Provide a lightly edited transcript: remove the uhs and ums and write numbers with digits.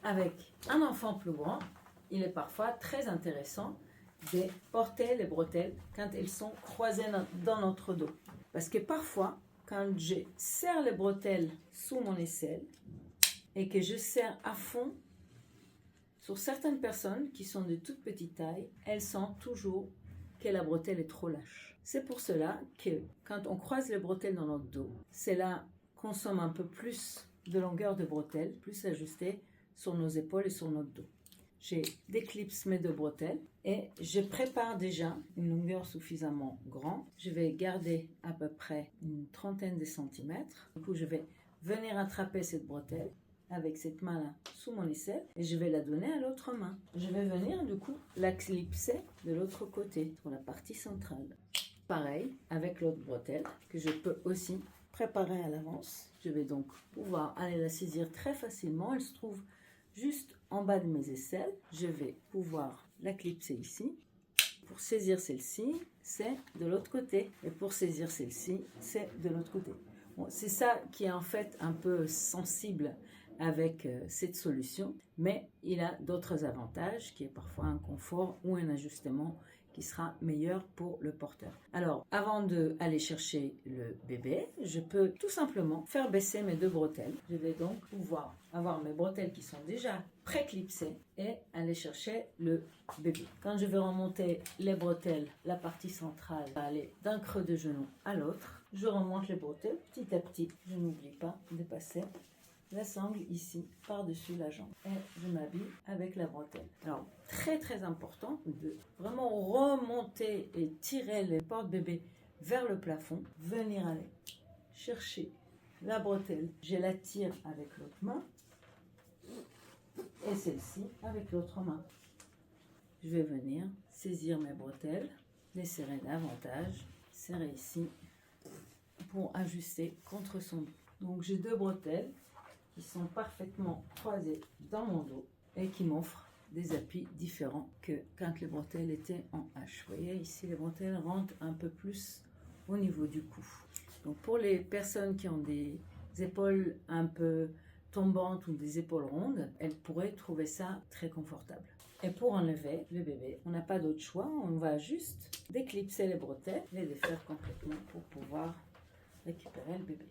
avec un enfant plus grand, il est parfois très intéressant de porter les bretelles quand elles sont croisées dans notre dos. Parce que parfois, quand je serre les bretelles sous mon aisselle et que je serre à fond, sur certaines personnes qui sont de toute petite taille, elles sentent toujours que la bretelle est trop lâche. C'est pour cela que quand on croise les bretelles dans notre dos, cela consomme un peu plus de longueur de bretelles, plus ajustée sur nos épaules et sur notre dos. Je déclipse mes deux bretelles et je prépare déjà une longueur suffisamment grande. Je vais garder à peu près une trentaine de centimètres. Du coup, je vais venir attraper cette bretelle avec cette main-là sous mon aisselle et je vais la donner à l'autre main. Je vais venir du coup la clipser de l'autre côté, sur la partie centrale. Pareil avec l'autre bretelle que je peux aussi préparer à l'avance. Je vais donc pouvoir aller la saisir très facilement. Elle se trouve juste en bas de mes aisselles. Je vais pouvoir la clipser ici. Pour saisir celle-ci, c'est de l'autre côté. Et pour saisir celle-ci, c'est de l'autre côté. Bon, c'est ça qui est en fait un peu sensible avec cette solution, mais il a d'autres avantages qui est parfois un confort ou un ajustement qui sera meilleur pour le porteur. Alors, avant d'aller chercher le bébé, je peux tout simplement faire baisser mes deux bretelles. Je vais donc pouvoir avoir mes bretelles qui sont déjà pré-clipsées et aller chercher le bébé. Quand je vais remonter les bretelles, la partie centrale va aller d'un creux de genou à l'autre. Je remonte les bretelles petit à petit. Je n'oublie pas de passer la sangle ici par-dessus la jambe et je m'habille avec la bretelle. Alors très très important de vraiment remonter et tirer les porte-bébés vers le plafond, venir aller chercher la bretelle, je la tire avec l'autre main et celle-ci avec l'autre main. Je vais venir saisir mes bretelles, les serrer davantage, serrer ici pour ajuster contre son dos. Donc j'ai deux bretelles qui sont parfaitement croisées dans mon dos et qui m'offrent des appuis différents que quand les bretelles étaient en H. Vous voyez ici les bretelles rentrent un peu plus au niveau du cou. Donc pour les personnes qui ont des épaules un peu tombantes ou des épaules rondes, elles pourraient trouver ça très confortable. Et pour enlever le bébé, on n'a pas d'autre choix, on va juste déclipser les bretelles, les défaire complètement pour pouvoir récupérer le bébé.